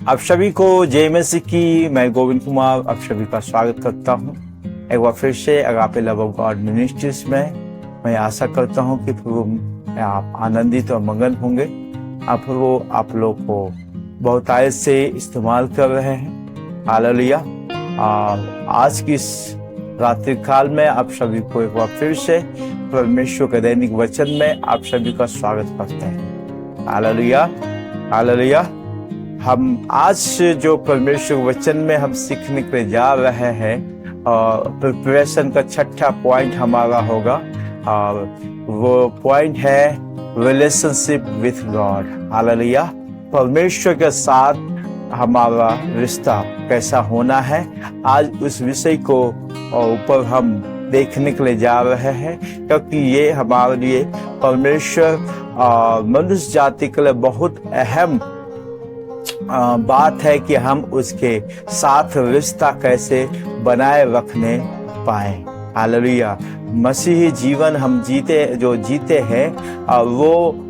आप सभी को जय मसीह की। मैं गोविंद कुमार आप सभी का स्वागत करता हूं एक बार फिर से agape love of God ministries में। मैं आशा करता हूं कि प्रभु में आप आनंदित और मगन होंगे। प्रभु आप लोग को बहुत आयत से इस्तेमाल कर रहे हैं। हालेलुया। आज की इस रात्रि काल में आप सभी को एक बार फिर से परमेश्वर के दैनिक वचन में आप सभी का स्वागत करते हैं। Hallelujah hallelujah. हम आज जो परमेश्वर वचन में हम सीखने के लिए जा रहे हैं, प्रिपरेशन का छठा पॉइंट हमारा होगा और वो पॉइंट है रिलेशनशिप विथ गॉड। हालेलुया। परमेश्वर के साथ हमारा रिश्ता कैसा होना है, आज उस विषय को ऊपर हम देखने के लिए जा रहे हैं, क्योंकि ये हमारे लिए परमेश्वर मनुष्य जाति के लिए बहुत अहम बात है कि हम उसके साथ रिश्ता कैसे बनाए रखने पाए। हालेलुया। मसीही जीवन हम जीते हैं, वो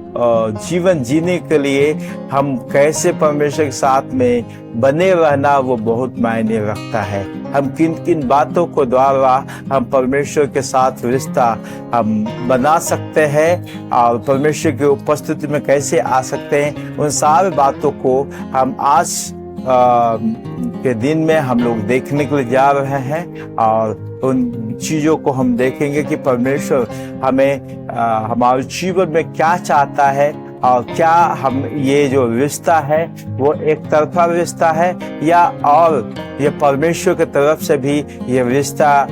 जीवन जीने के लिए हम कैसे परमेश्वर के साथ में बने रहना वो बहुत मायने रखता है। हम किन किन बातों को द्वारा हम परमेश्वर के साथ रिश्ता हम बना सकते हैं और परमेश्वर की उपस्थिति में कैसे आ सकते हैं, उन सारी बातों को हम आज के दिन में हम लोग देखने के लिए जा रहे हैं और उन चीजों को हम देखेंगे कि परमेश्वर हमें हमारे जीवन में क्या चाहता है और क्या हम ये जो रिश्ता है वो एक तरफा रिश्ता है या और ये परमेश्वर की तरफ से भी ये रिश्ता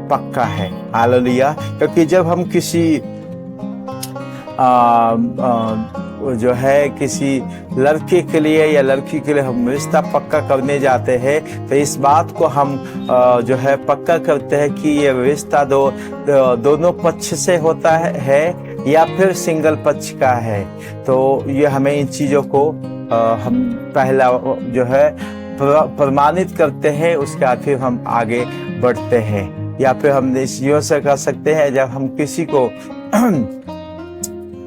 पक्का है। हालेलुया। क्योंकि जब हम किसी जो है किसी लड़के के लिए या लड़की के लिए हम रिश्ता पक्का करने जाते हैं तो इस बात को हम जो है पक्का करते हैं कि ये रिश्ता दोनों पक्ष से होता है या फिर सिंगल पक्ष का है। तो ये हमें इन चीजों को हम पहला जो है प्रमाणित करते हैं, उसके बाद फिर हम आगे बढ़ते हैं। या फिर हम यूँ से कर सकते हैं, जब हम किसी को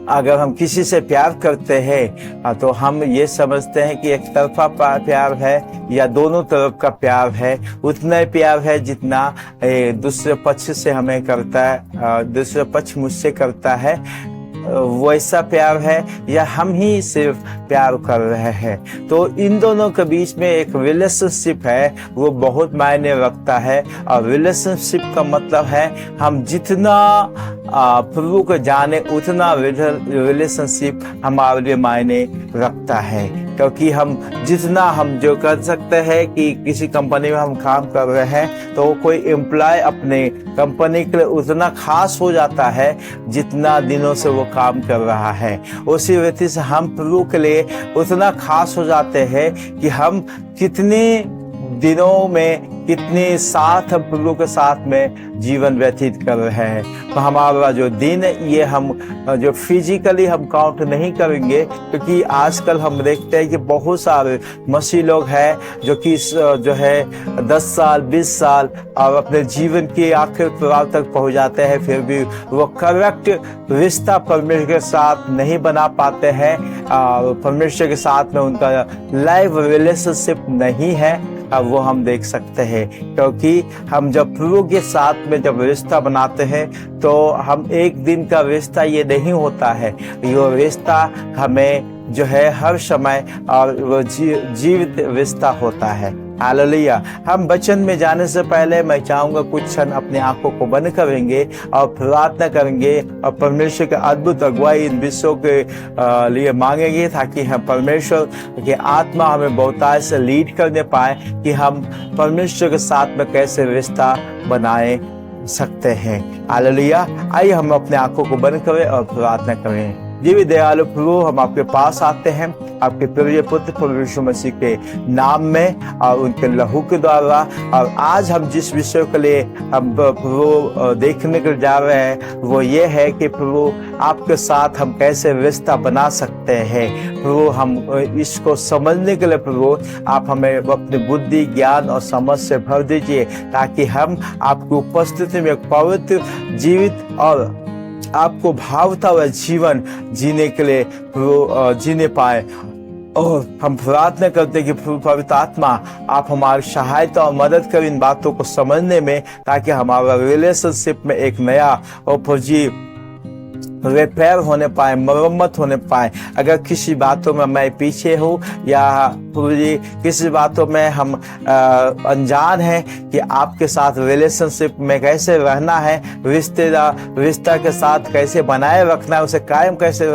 अगर हम किसी से प्यार करते हैं तो हम ये समझते हैं कि एक तरफा प्यार है या दोनों तरफ का प्यार है। उतना ही प्यार है जितना दूसरे पक्ष से हमें करता है, दूसरे पक्ष मुझसे करता है, वैसा प्यार है या हम ही सिर्फ प्यार कर रहे हैं। तो इन दोनों के बीच में एक रिलेशनशिप है, वो बहुत मायने रखता है। और रिलेशनशिप का मतलब है हम जितना प्रभु को जाने उतना रिलेशनशिप हमारे लिए मायने रखता है। क्योंकि हम जितना हम जो कर सकते हैं कि किसी कंपनी में हम काम कर रहे हैं तो कोई एम्प्लॉय अपने कंपनी के लिए उतना खास हो जाता है जितना दिनों से वो काम कर रहा है। उसी रीति से हम प्रभु के लिए उतना खास हो जाते हैं कि हम कितने दिनों में कितने साथ हम प्रभु के साथ में जीवन व्यतीत कर रहे हैं। तो हमारा जो दिन ये हम जो फिजिकली हम काउंट नहीं करेंगे, क्योंकि आजकल हम देखते हैं कि बहुत सारे मसीह लोग हैं जो कि जो है 10 साल 20 साल और अपने जीवन के आखिर पड़ाव तक पहुंच जाते हैं, फिर भी वो करेक्ट रिश्ता परमेश्वर के साथ नहीं बना पाते हैं। परमेश्वर के साथ में उनका लाइव रिलेशनशिप नहीं है, अब वो हम देख सकते हैं। क्योंकि हम जब प्रभु के साथ में जब रिश्ता बनाते हैं तो हम एक दिन का रिश्ता ये नहीं होता है, ये रिश्ता हमें जो है हर समय और वो जीवित रिश्ता होता है। हालेलुया। हम वचन में जाने से पहले मैं चाहूंगा कुछ क्षण अपने आंखों को बंद करेंगे और प्रार्थना करेंगे और परमेश्वर के अद्भुत अगुवाई इन विषयों के लिए मांगेंगे, ताकि हम परमेश्वर के आत्मा हमें बहुतायत से लीड करने पाए कि हम परमेश्वर के साथ में कैसे रिश्ता बनाए सकते हैं। हालेलुया। आइए हम अपने आंखों को बंद करें और प्रार्थना करें। जीवी दयालु प्रभु, हम आपके पास आते हैं आपके प्रिय पुत्र प्रभु यीशु मसीह के नाम में और उनके लहू के द्वारा। और आज हम जिस विषय के लिए हम प्रभु देखने के लिए जा रहे हैं वो ये है कि प्रभु आपके साथ हम कैसे रिश्ता बना सकते हैं। प्रभु हम इसको समझने के लिए प्रभु आप हमें अपनी बुद्धि ज्ञान और समझ से भर दीजिए, ताकि हम आपकी उपस्थिति में एक पवित्र जीवित और आपको भावता हुआ जीवन जीने के लिए जीने पाए। और हम प्रार्थना करते हैं कि पवित्र आत्मा आप हमारी सहायता और मदद करें इन बातों को समझने में, ताकि हमारा रिलेशनशिप में एक नया और फौजी रिपेयर होने पाए, मरम्मत होने पाए। अगर किसी बातों में मैं पीछे हूँ या किसी बातों में हम अनजान हैं कि आपके साथ रिलेशनशिप में कैसे रहना है, रिश्ता के साथ कैसे बनाए रखना है, उसे कायम कैसे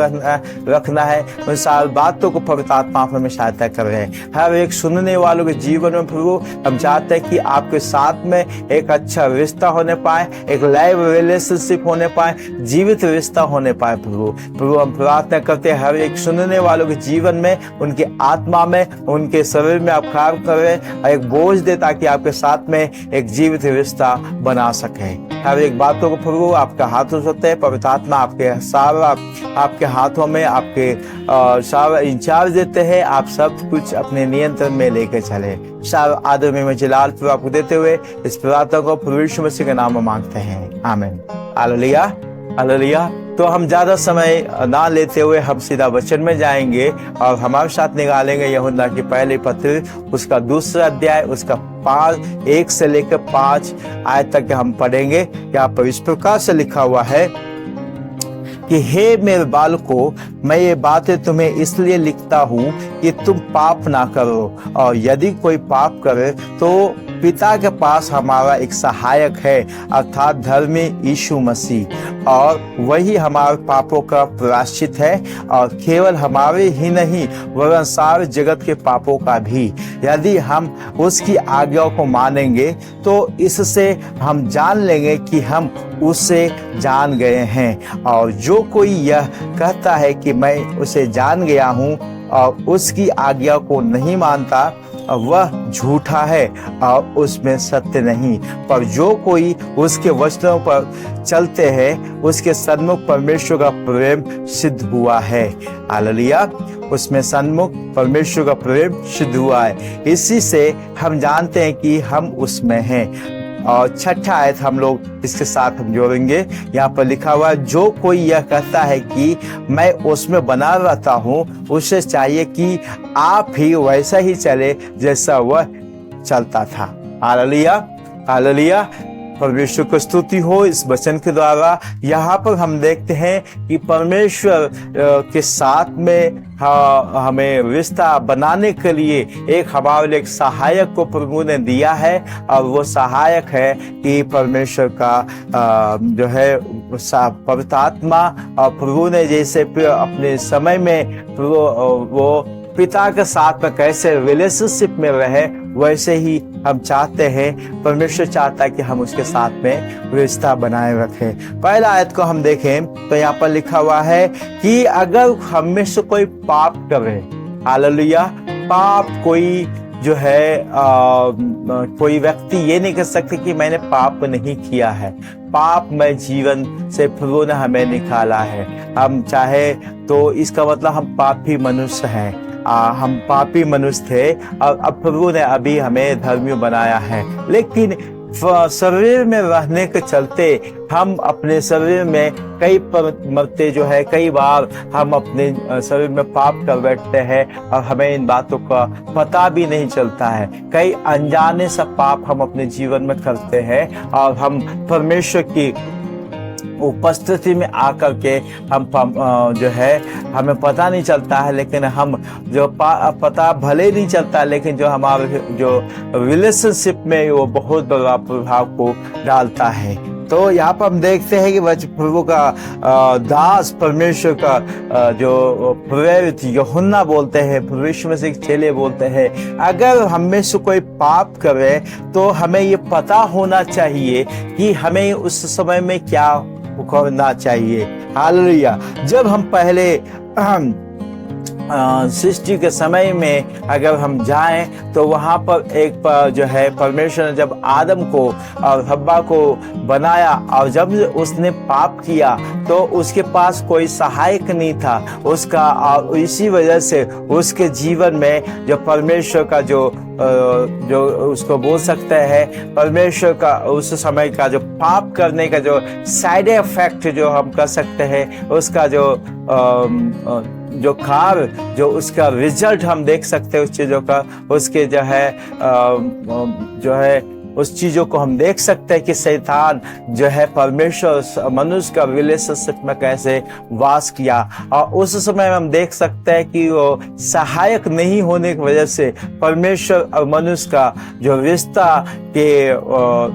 रखना है, उन सारी बातों को पवित्र आत्मा हमें सहायता कर रहे हैं। हर एक सुनने वालों के जीवन में प्रभु हम चाहते हैं कि आपके साथ में एक अच्छा रिश्ता होने पाए, एक लाइव रिलेशनशिप होने पाए, जीवित रिश्ता होने पाए। प्रभु हम प्रार्थना करते हैं हर एक सुनने वालों के जीवन में, उनके आत्मा में, उनके शरीर में आप कार्य करें, एक बोझ दे ताकि आपके साथ में एक जीवित रिश्ता बना सके। हर एक बातों को प्रभु आपके हाथों से होते हैं, पवित्र आत्मा आपके हाथों में आपके सारा इंचार्ज देते हैं। आप सब कुछ अपने नियंत्रण में लेकर चले। सारा आदर में जलाल प्रभु आपको देते हुए इस प्रार्थना को प्रभु यीशु मसीह के नाम में मांगते हैं, आमीन। Hallelujah, hallelujah. तो हम ज्यादा समय ना लेते हुए हम सीधा वचन में जाएंगे और हमारे साथ निकालेंगे यूहन्ना की पहली पत्री, उसका दूसरा अध्याय, उसका 1 से लेकर 5 आयत तक हम पढ़ेंगे। यहाँ पर इस प्रकार से लिखा हुआ है कि हे मेरे बालकों, मैं ये बातें तुम्हें इसलिए लिखता हूँ कि तुम पाप ना करो, और यदि कोई पाप करे तो पिता के पास हमारा एक सहायक है, अर्थात धर्मी यीशु मसीह, और वही हमारे पापों का प्रायश्चित है, और केवल हमारे ही नहीं वरन सारे जगत के पापों का भी। यदि हम उसकी आज्ञाओं को मानेंगे तो इससे हम जान लेंगे कि हम उसे जान गए हैं, और जो कोई यह कहता है कि मैं उसे जान गया हूँ और उसकी आज्ञा को नहीं मानता, वह झूठा है और उसमें सत्य नहीं। पर जो कोई उसके वचनों पर चलते हैं उसके सन्मुख परमेश्वर का प्रेम सिद्ध हुआ है। हालेलुया, उसमें सन्मुख परमेश्वर का प्रेम सिद्ध हुआ है। इसी से हम जानते हैं कि हम उसमें हैं। और 6 आयत हम लोग इसके साथ हम जोड़ेंगे। यहाँ पर लिखा हुआ है, जो कोई यह कहता है कि मैं उसमें बना रहता हूँ, उसे चाहिए कि आप ही वैसा ही चले जैसा वह चलता था। हालेलुया, हालेलुया, परमेश्वर को स्तुति हो इस वचन के द्वारा। यहाँ पर हम देखते हैं कि परमेश्वर के साथ में हमें रिश्ता बनाने के लिए एक हमारे एक सहायक को प्रभु ने दिया है, और वो सहायक है कि परमेश्वर का जो है पवित्र आत्मा। और प्रभु ने जैसे अपने समय में वो पिता के साथ में कैसे रिलेशनशिप में रहे, वैसे ही हम चाहते हैं, परमेश्वर चाहता है कि हम उसके साथ में रिश्ता बनाए रखें। पहला आयत को हम देखें तो यहाँ पर लिखा हुआ है कि अगर हम में से कोई पाप करे, हालेलुया, पाप कोई जो है कोई व्यक्ति ये नहीं कह सकते कि मैंने पाप नहीं किया है। पाप में जीवन से प्रभु ने हमें निकाला है। हम चाहे तो इसका मतलब हम पापी मनुष्य हैं। हम पापी मनुष्य थे और अब प्रभु ने अभी हमें धर्मी बनाया है। लेकिन शरीर में रहने के चलते हम अपने शरीर में कई मरते जो है, कई बार हम अपने शरीर में पाप कर बैठते हैं और हमें इन बातों का पता भी नहीं चलता है। कई अनजाने सा पाप हम अपने जीवन में करते हैं और हम परमेश्वर की उपस्थिति में आकर के हम जो है हमें पता नहीं चलता है, लेकिन हम जो पता भले नहीं चलता, लेकिन जो हमारे जो रिलेशनशिप में वो बहुत बड़ा प्रभाव को डालता है। तो यहाँ पर हम देखते हैं कि प्रभु का दास परमेश्वर का जो प्रेरित यूहन्ना बोलते हैं, परमेश्वर से चेले बोलते हैं, अगर हम में से कोई पाप करे तो हमें ये पता होना चाहिए कि हमें उस समय में क्या करना चाहिए। हालेलुया। जब हम पहले सृष्टि के समय में अगर हम जाएं तो वहां पर एक जो है परमेश्वर ने जब आदम को और हव्वा को बनाया, और जब उसने पाप किया तो उसके पास कोई सहायक नहीं था उसका, और इसी वजह से उसके जीवन में जो परमेश्वर का जो उसको बोल सकते हैं परमेश्वर का उस समय का जो पाप करने का जो साइड इफेक्ट जो हम कर सकते हैं, उसका जो जो खार जो उसका रिजल्ट हम देख सकते हैं उस चीजों का, उसके जो है उस चीजों को हम देख सकते हैं कि शैतान जो है परमेश्वर मनुष्य का रिलेशनशिप में कैसे वास किया। और उस समय में हम देख सकते हैं कि वो सहायक नहीं होने की वजह से परमेश्वर और मनुष्य का जो रिश्ता के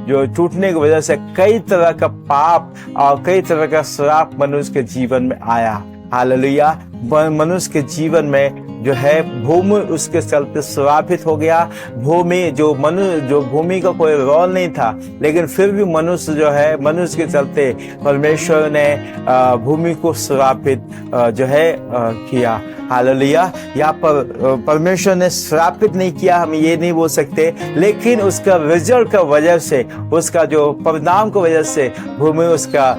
जो टूटने की वजह से कई तरह का पाप और कई तरह का श्राप मनुष्य के जीवन में आया। हालेलुया। मनुष्य के जीवन में जो है भूमि उसके चलते श्रापित हो गया। जो भूमि का कोई रोल नहीं था, लेकिन फिर भी मनुष्य के चलते परमेश्वर ने भूमि को श्रापित जो है किया। हालेलुया। यहाँ पर परमेश्वर ने श्रापित नहीं किया, हम ये नहीं बोल सकते, लेकिन उसका रिजल्ट का वजह से, उसका जो परिणाम की वजह से भूमि उसका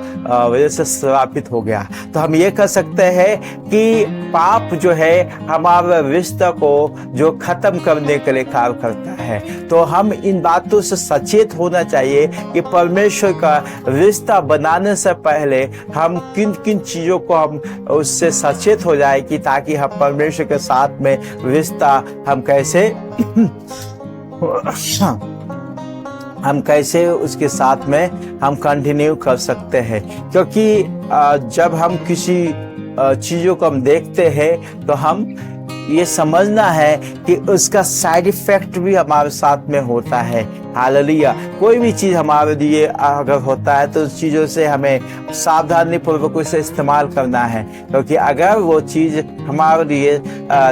वजह से श्रापित हो गया। तो हम ये कह सकते हैं कि पाप जो है हमारे रिश्ता को जो खत्म करने के लिए कार्य करता है। तो हम इन बातों से सचेत होना चाहिए कि परमेश्वर का रिश्ता बनाने से पहले हम किन किन चीजों को हम उससे सचेत हो जाए कि ताकि हम परमेश्वर के साथ में रिश्ता हम कैसे उसके साथ में हम कंटिन्यू कर सकते हैं। क्योंकि जब हम किसी चीजों को हम देखते हैं तो हम ये समझना है कि उसका साइड इफेक्ट भी हमारे साथ में होता है। हालेलुया। कोई भी चीज हमारे लिए अगर होता है तो उस चीजों से हमें सावधानी पूर्वक उसे इस्तेमाल करना है, क्योंकि अगर वो चीज हमारे लिए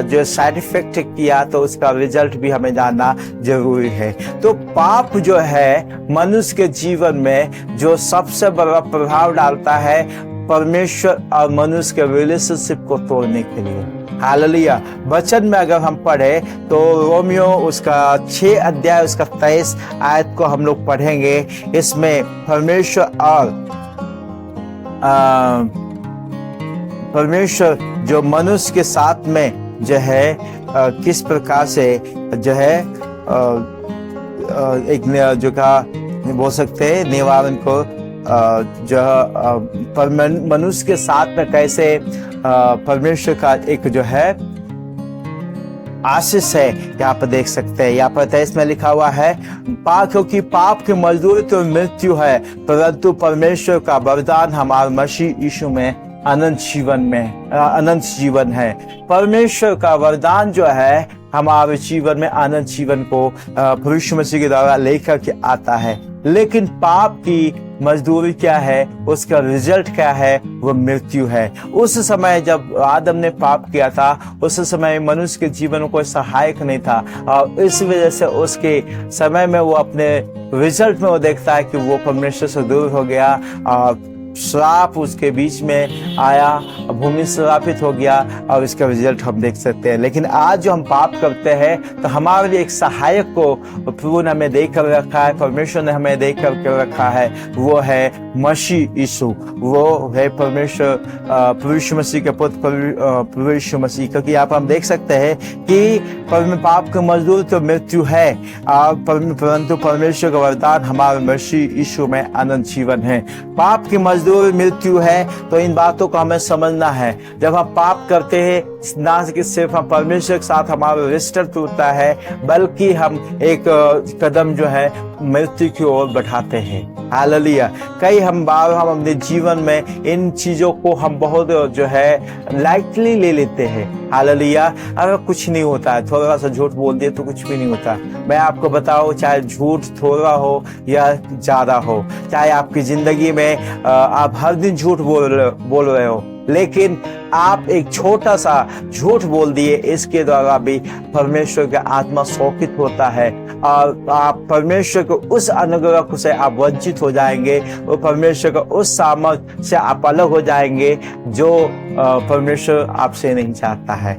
जो साइड इफेक्ट किया तो उसका रिजल्ट भी हमें जानना जरूरी है। तो पाप जो है मनुष्य के जीवन में जो सबसे बड़ा प्रभाव डालता है परमेश्वर और मनुष्य के रिलेशनशिप को तोड़ने के लिए। हालेलुया। वचन में अगर हम पढ़े तो रोमियो उसका 6 अध्याय उसका 23 आयत को हम लोग पढ़ेंगे। इसमें परमेश्वर जो मनुष्य के साथ में जो है किस प्रकार से जो है एक जो का बोल सकते हैं निवारण को जो मनुष्य के साथ में कैसे परमेश्वर का एक जो है आशीष है, यहाँ पर देख सकते हैं। यहाँ पर 23 में लिखा हुआ है, क्योंकि पाप की मजदूरी तो मृत्यु है, परंतु परमेश्वर का वरदान हमारे मसीह यीशु में अनंत जीवन है। परमेश्वर का वरदान जो है हमारे जीवन में अनंत जीवन को प्रभु यीशु मसीह के द्वारा लेकर के आता है। लेकिन पाप की मजदूरी क्या है, उसका रिजल्ट क्या है, वो मृत्यु है। उस समय जब आदम ने पाप किया था उस समय मनुष्य के जीवन में कोई सहायक नहीं था, और इस वजह से उसके समय में वो अपने रिजल्ट में वो देखता है कि वो परमेश्वर से दूर हो गया और श्राप उसके बीच में आया, भूमि श्रापित हो गया, और इसका रिजल्ट हम देख सकते हैं। लेकिन आज जो हम पाप करते हैं तो हमारे लिए एक सहायक को प्रभु ने हमें देकर रखा है, परमेश्वर ने हमें देकर के रखा है, वो है मसीह यीशु, वो है परमेश्वर प्रभु यीशु मसीह के पुत्र प्रभु यीशु मसीह। क्योंकि यहाँ पर हम देख सकते हैं कि पाप का मजदूर तो मृत्यु है, परंतु परमेश्वर का वरदान हमारे मसीह यीशु में अनंत जीवन है। पाप की मजदूर मृत्यु है, तो इन बातों को हमें समझना है। जब हम पाप करते हैं ना कि सिर्फ हम परमेश्वर के साथ हमारा रिश्ता टूटता है, बल्कि हम एक कदम जो है मृत्यु की ओर बढ़ाते हैं। हालेलुया। कई बार हम अपने जीवन में इन चीजों को हम बहुत जो है लाइटली ले लेते हैं। हालेलुया। अगर कुछ नहीं होता है, थोड़ा सा झूठ बोल दिए तो कुछ भी नहीं होता। मैं आपको बताऊं, चाहे झूठ थोड़ा हो या ज्यादा हो, चाहे आपकी जिंदगी में आप हर दिन झूठ बोल रहे हो, लेकिन आप एक छोटा सा झूठ बोल दिए, इसके द्वारा भी परमेश्वर का आत्मा शोकित होता है और आप परमेश्वर को उस अनुग्रह से आप वंचित हो जाएंगे, और परमेश्वर का उस सामर्थ्य से आप अलग हो जाएंगे जो परमेश्वर आपसे नहीं चाहता है।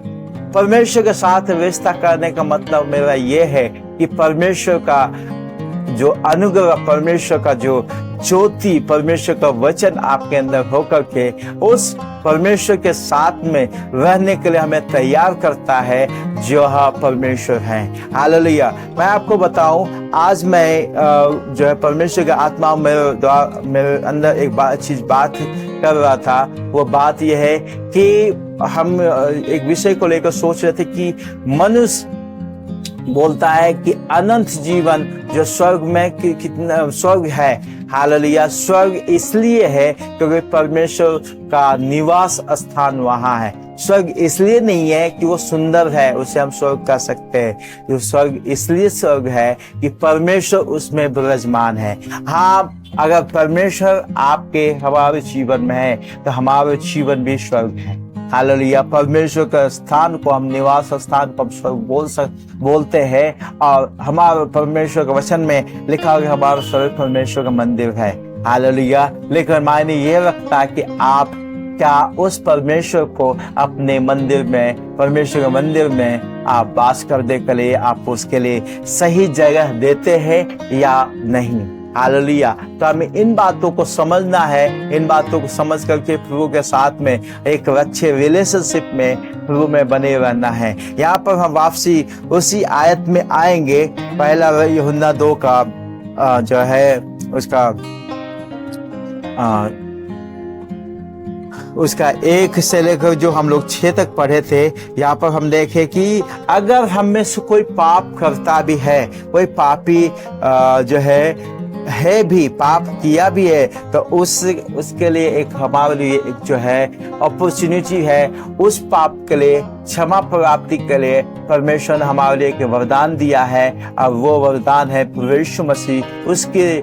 परमेश्वर के साथ रिश्ता करने का मतलब मेरा ये है कि परमेश्वर का जो अनुग्रह, परमेश्वर का जो ज्योति, परमेश्वर का वचन आपके अंदर होकर के उस परमेश्वर के साथ में रहने के लिए हमें तैयार करता है जो परमेश्वर है। हालेलुया। मैं आपको बताऊं, आज मैं जो है परमेश्वर का आत्मा मेरे अंदर एक बात कर रहा था। वो बात यह है कि हम एक विषय को लेकर सोच रहे थे कि मनुष्य बोलता है कि अनंत जीवन जो स्वर्ग में कितना स्वर्ग है। हालेलुया। स्वर्ग इसलिए है क्योंकि परमेश्वर का निवास स्थान वहां है। स्वर्ग इसलिए नहीं है कि वो सुंदर है, उसे हम स्वर्ग कह सकते हैं। जो स्वर्ग इसलिए स्वर्ग है कि परमेश्वर उसमें विराजमान है। हाँ, अगर परमेश्वर आपके हमारे जीवन में है तो हमारा जीवन भी स्वर्ग है। हालेलुया। परमेश्वर का स्थान को हम निवास स्थान को हम स्वर्ग बोलते हैं। और हमारे परमेश्वर के वचन में लिखा हुआ हमारा स्वर्ग परमेश्वर का मंदिर है। हालेलुया। लेकिन मायने ये रखता है कि आप क्या उस परमेश्वर को अपने मंदिर में, परमेश्वर के मंदिर में आप वास करने के लिए आप उसके लिए सही जगह देते हैं या नहीं। हालेलुया। तो हमें इन बातों को समझना है। इन बातों को समझ करके प्रभु के साथ में एक अच्छे रिलेशनशिप में प्रभु में बने रहना है। यहाँ पर हम वापसी उसी आयत में आएंगे। पहला यूहन्ना 2 का जो है उसका 1 से लेकर जो हम लोग 6 तक पढ़े थे। यहाँ पर हम देखे कि अगर हम में से कोई पाप करता भी है, कोई पापी जो है भी, पाप किया भी है, तो उसके लिए एक हमारे लिए एक जो है अपॉर्चुनिटी है। उस पाप के लिए क्षमा प्राप्ति के लिए परमेश्वर ने हमारे लिए एक वरदान दिया है। और वो वरदान है प्रभु यीशु मसीह। उसके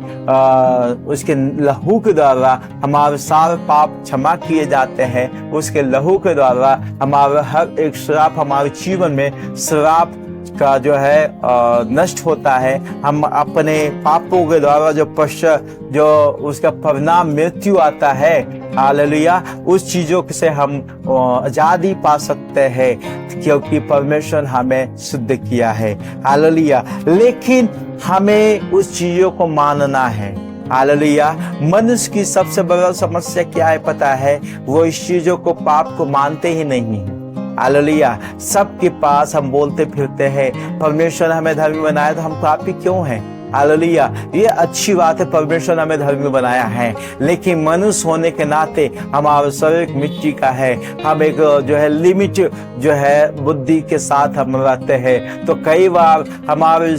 लहू के द्वारा हमारे सारे पाप क्षमा किए जाते हैं। उसके लहू के द्वारा हमारा हर एक श्राप, हमारे जीवन में श्राप का जो है नष्ट होता है। हम अपने पापों के द्वारा जो उसका परिणाम मृत्यु आता है, हालेलुया, उस चीजों से हम आजादी पा सकते हैं क्योंकि परमेश्वर हमें शुद्ध किया है। हालेलुया। लेकिन हमें उस चीजों को मानना है। हालेलुया। मनुष्य की सबसे बड़ा समस्या क्या है पता है? वो इस चीजों को, पाप को मानते ही नहीं है। हालेलुया। सबके पास हम बोलते फिरते हैं परमेश्वर ने हमें धर्मी बनाया तो हम पापी क्यों हैं? हालेलुया। ये अच्छी बात है, परमेश्वर ने हमें धर्मी बनाया है। लेकिन मनुष्य होने के नाते हमारा शरीर मिट्टी का है। हम एक जो है लिमिट जो है बुद्धि के साथ हम रहते हैं। तो कई बार हमारे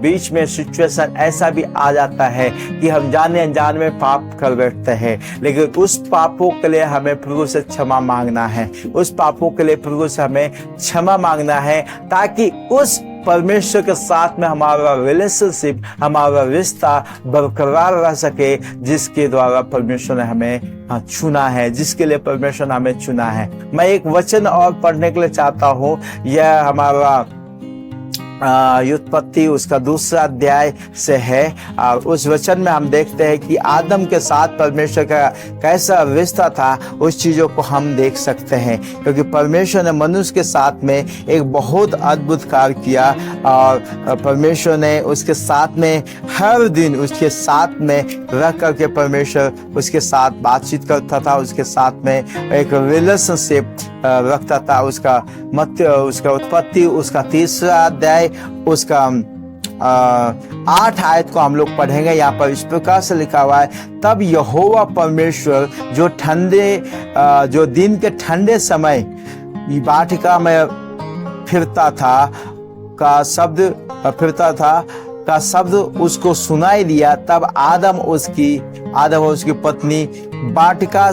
बीच में सिचुएशन ऐसा भी आ जाता है कि हम जाने अनजाने में पाप कर बैठते हैं। लेकिन उस पापों के लिए हमें प्रभु से क्षमा मांगना है। उस पापों के लिए प्रभु से हमें क्षमा मांगना है ताकि उस परमेश्वर के साथ में हमारा रिलेशनशिप, हमारा रिश्ता बरकरार रह सके, जिसके द्वारा परमेश्वर ने हमें चुना है, जिसके लिए परमेश्वर ने हमें चुना है। मैं एक वचन और पढ़ने के लिए चाहता हूँ। यह हमारा उत्पत्ति उसका 2 अध्याय से है। और उस वचन में हम देखते हैं कि आदम के साथ परमेश्वर का कैसा रिश्ता था, उस चीजों को हम देख सकते हैं। क्योंकि परमेश्वर ने मनुष्य के साथ में एक बहुत अद्भुत कार्य किया और परमेश्वर ने उसके साथ में हर दिन उसके साथ में रह करके परमेश्वर उसके साथ बातचीत करता था, उसके साथ में एक रिलेशनशिप रखता था। उसका उत्पत्ति उसका 3 अध्याय उसका 8 आयत को हम लोग पढ़ेंगे। यहाँ पर इस प्रकार से लिखा हुआ है, तब यहोवा परमेश्वर जो दिन के ठंडे समय वाटिका में फिरता था का शब्द उसको सुनाई दिया। तब आदम और उसकी पत्नी वाटिका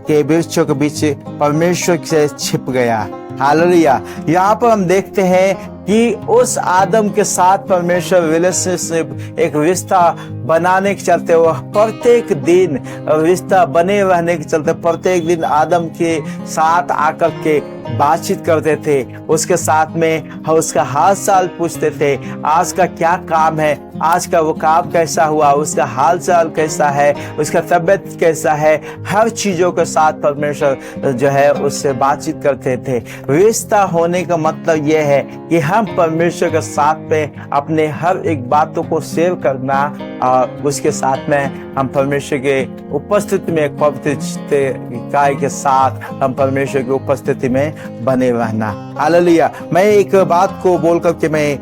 के वृक्षों के बीच परमेश्वर से छिप गया। हालेलुया। यहाँ पर हम देखते हैं कि उस आदम के साथ परमेश्वर रिलेशनशिप, एक रिश्ता बनाने के चलते, वो प्रत्येक दिन रिश्ता बने रहने के चलते प्रत्येक दिन आदम के साथ आकर के बातचीत करते थे। उसके साथ में उसका हाल चाल पूछते थे, आज का क्या काम है, आज का वो काम कैसा हुआ, उसका हाल चाल कैसा है, उसका तबीयत कैसा है। हर चीजों के साथ परमेश्वर जो है उससे बातचीत करते थे। रिश्ता होने का मतलब यह है कि हम परमेश्वर के साथ में अपने हर एक बातों को शेयर करना और उसके साथ में हम परमेश्वर के उपस्थिति में, एक पवित्र काय के साथ हम परमेश्वर की उपस्थिति में बने रहना। हालेलुया। मैं एक बात को बोल करके मैं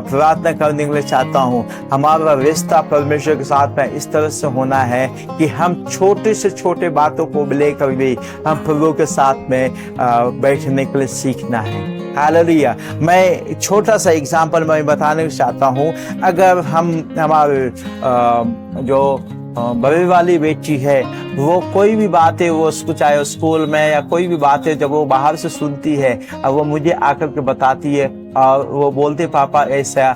प्रार्थना करने के लिए चाहता हूँ। हमारा रिश्ता परमेश्वर के साथ में इस तरह से होना है कि हम छोटे से छोटे बातों को लेकर भी हम प्रभु के साथ में बैठने के लिए सीखना है। हालेलुया। मैं छोटा सा एग्जाम्पल मैं बताने चाहता हूँ। अगर हम हमारे जो बड़ी वाली बेटी है, वो कोई भी बातें वो चाहे स्कूल में या कोई भी बातें जब वो बाहर से सुनती है और वो मुझे आकर के बताती है और वो बोलते पापा ऐसा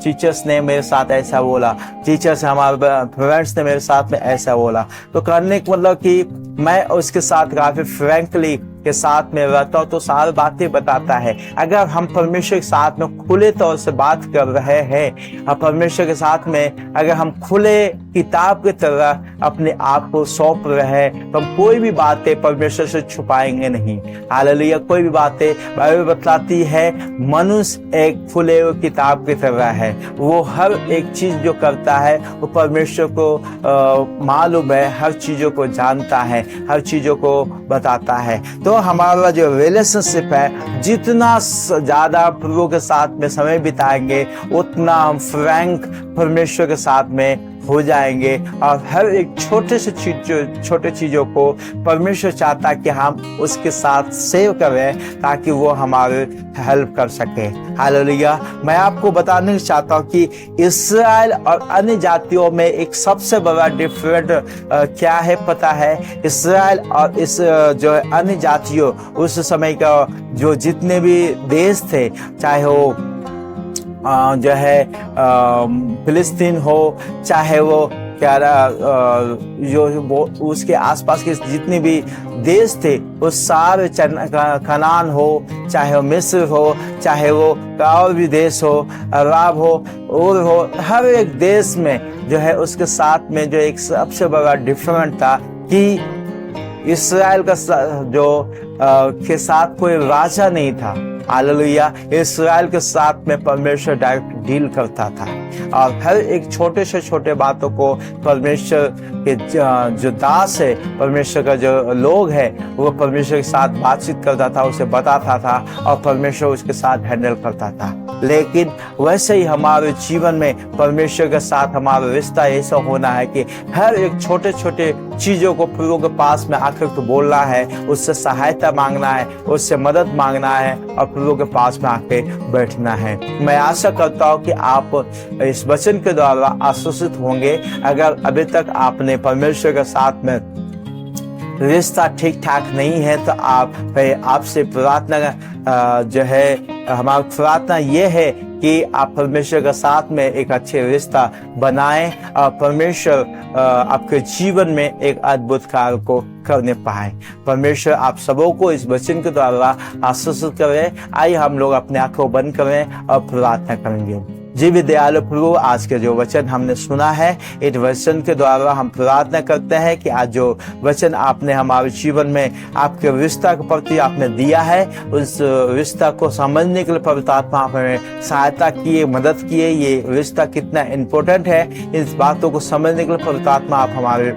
टीचर्स ने मेरे साथ ऐसा बोला, टीचर्स हमारे फ्रेंड्स ने मेरे साथ में ऐसा बोला, तो करने का मतलब कि मैं उसके साथ काफी फ्रैंकली के साथ में रहता हूँ तो सारी बातें बताता है। अगर हम परमेश्वर के साथ में खुले तौर से बात कर रहे हैं और परमेश्वर के साथ में अगर हम खुले किताब की तरह अपने आप को सौंप रहे हैं तो हम कोई भी बातें परमेश्वर से छुपाएंगे नहीं। हालेलुया। कोई भी बातें बाइबल बतलाती है मनुष्य एक खुले हुए किताब की तरह है। वो हर एक चीज जो करता है वो परमेश्वर को मालूम है, हर चीजों को जानता है, हर चीजों को बताता है। तो हमारा जो रिलेशनशिप है, जितना ज्यादा प्रभु के साथ में समय बिताएंगे उतना हम फ्रैंक परमेश्वर के साथ में हो जाएंगे और हर एक छोटे चीजों को परमेश्वर चाहता है कि हम उसके साथ सेव करें ताकि वो हमारे हेल्प कर सके। हालेलुया। मैं आपको बताने चाहता हूँ कि इस्राएल और अन्य जातियों में एक सबसे बड़ा डिफरेंट क्या है पता है? इस्राएल और इस जो अन्य जातियों उस समय का जो जितने भी देश थे, चाहे वो जो है फिलिस्तीन हो, चाहे वो क्या जो वो उसके आसपास के जितने भी देश थे वो सारे कनान हो, चाहे वो मिस्र हो, चाहे वो और भी देश हो, अरब हो और हो, हर एक देश में जो है उसके साथ में जो एक सबसे बड़ा डिफरेंट था कि इस्राएल का जो के साथ कोई राजा नहीं था। हालेलुया। इस्राएल के साथ में परमेश्वर डायरेक्ट डील करता था और हर एक छोटे से छोटे बातों को परमेश्वर के जो दास है, परमेश्वर का जो लोग है, वो परमेश्वर के साथ बातचीत करता था, उसे बताता था और परमेश्वर उसके साथ हैंडल करता था। लेकिन वैसे ही हमारे जीवन में परमेश्वर के साथ हमारा रिश्ता ऐसा होना है कि हर एक छोटे छोटे चीजों को प्रभु के पास में आकर के बोलना है, उससे सहायता मांगना है, उससे मदद मांगना है और प्रभु के पास में आके बैठना है। मैं आशा करता हूँ कि आप इस वचन के द्वारा आशीषित होंगे। अगर अभी तक आपने परमेश्वर के साथ में रिश्ता ठीक ठाक नहीं है तो आपसे प्रार्थना जो है, हमारी प्रार्थना ये है कि आप परमेश्वर के साथ में एक अच्छे रिश्ता बनाएं और परमेश्वर आपके जीवन में एक अद्भुत कार्य को करने पाए। परमेश्वर आप सबों को इस वचन के द्वारा आशीषित करें। आइए हम लोग अपने आंखों बंद करें और प्रार्थना करेंगे। जी भी दयालु प्रभु, आज के जो वचन हमने सुना है, इस वचन के द्वारा हम प्रार्थना करते हैं कि आज जो वचन आपने हमारे जीवन में आपके रिश्ता के प्रति आपने दिया है, उस रिश्ता को समझने के लिए पवित्र आत्मा हमें सहायता किए, मदद किए। ये रिश्ता कितना इम्पोर्टेंट है, इस बातों को समझने के लिए पवित्र आत्मा आप हमारे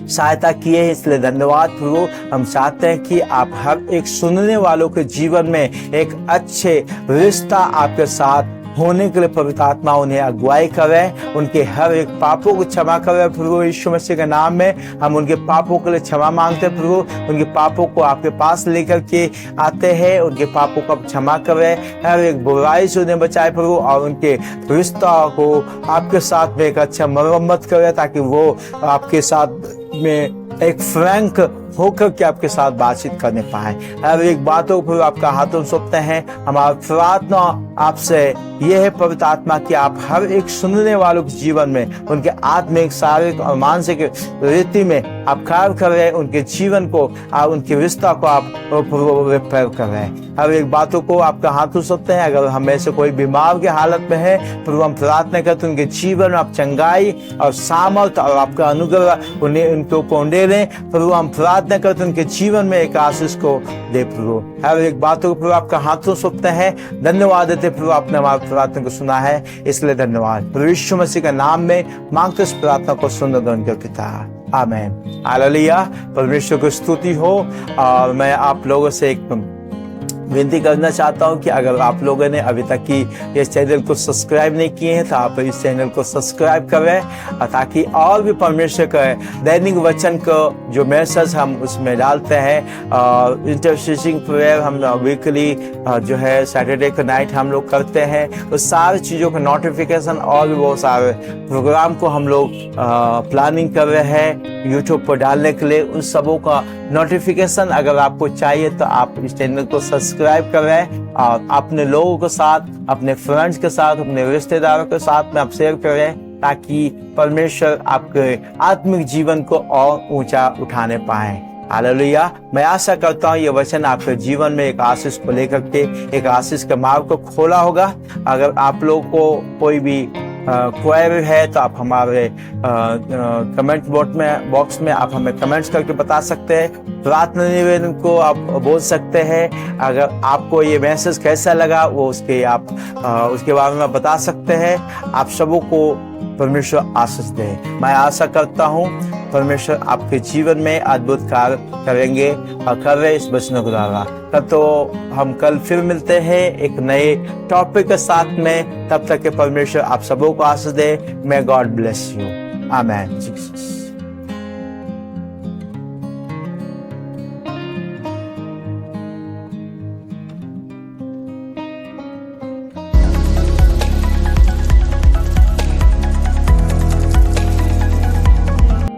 सहायता किए है, इसलिए धन्यवाद प्रभु। हम चाहते हैं कि आप हर एक सुनने वालों के जीवन में एक अच्छे रिश्ता आपके साथ होने के लिए पवित्र आत्मा उन्हें अगुवाई करे, उनके हर एक पापों को क्षमा करे प्रभु। यीशु मसीह के नाम में हम उनके पापों के लिए क्षमा मांगते हैं प्रभु। उनके पापों को आपके पास लेकर के आते हैं, उनके पापों को क्षमा करे, हर एक बुराई से उन्हें बचाए प्रभु और उनके रिश्ता को आपके साथ में एक अच्छा मरम्मत करे ताकि वो आपके साथ में एक फ्रैंक होकर के आपके साथ बातचीत करने पाए। हर एक बातों को आपका हाथों सौंपते हैं। हमारा प्रार्थना आपसे यह है पवित्र आत्मा कि आप हर एक सुनने वालों के जीवन में उनके आत्मिक, शारीरिक और मानसिक रीति में आप कार्य कर रहे हैं, उनके जीवन को और उनके रिश्ता को आप रिपेयर कर रहे हैं। हर एक बातों को आपका हाथों सौंपते हैं। अगर हम में से कोई बीमार की हालत में है प्रभु, हम प्रार्थना करते हैं उनके जीवन में आप चंगाई और सामर्थ और आपका अनुग्रह उन्हें उनको पौंडे लें प्रभु। हम प्रार्थना प्रार्थना करते हैं उनके जीवन में एक आशीष को दे प्रभु। हर एक बातों को प्रभु आपका हाथों सौंपते हैं। धन्यवाद देते प्रभु, आपने हमारी प्रार्थना को सुना है, इसलिए धन्यवाद। प्रभु यीशु मसीह का नाम में मांगते इस प्रार्थना को सुन दो उनके पिता, आमीन। हालेलुया, परमेश्वर को स्तुति हो। और मैं आप लोगों से एक विनती करना चाहता हूं कि अगर आप लोगों ने अभी तक की इस चैनल को सब्सक्राइब नहीं किए हैं तो आप इस चैनल को सब्सक्राइब करें, ताकि और भी परमेश्वर का दैनिक वचन को जो मैसेज हम उसमें डालते हैं, और इंटरसेसिंग प्रेयर हम वीकली जो है सैटरडे को नाइट हम लोग करते हैं, उस सारी चीज़ों का नोटिफिकेशन और भी बहुत सारे प्रोग्राम को हम लोग प्लानिंग कर रहे हैं यूट्यूब पर डालने के लिए। उन सबों का नोटिफिकेशन अगर आपको चाहिए तो आप इस चैनल को सब्सक्राइब करें और अपने लोगों के साथ, अपने फ्रेंड्स के साथ, अपने रिश्तेदारों के साथ में आप शेयर करें, ताकि परमेश्वर आपके आत्मिक जीवन को और ऊंचा उठाने पाए। हालेलुया, मैं आशा करता हूँ ये वचन आपके जीवन में एक आशीष को लेकर के एक आशीष के मार्ग को खोला होगा। अगर आप लोगों को कोई भी क्वेरी है तो आप हमारे कमेंट बॉक्स में आप हमें कमेंट्स करके बता सकते हैं। प्रार्थना निवेदन को आप बोल सकते हैं। अगर आपको ये मैसेज कैसा लगा वो उसके बारे में बता सकते हैं। आप सबों को परमेश्वर आशीष दे। मैं आशा करता हूँ परमेश्वर आपके जीवन में अद्भुत कार्य करेंगे और कर रहे इस वचनों के द्वारा। तब तो हम कल फिर मिलते हैं एक नए टॉपिक के साथ में। तब तक के परमेश्वर आप सबों को आशीष दे। मे गॉड ब्लेस यू, आमीन।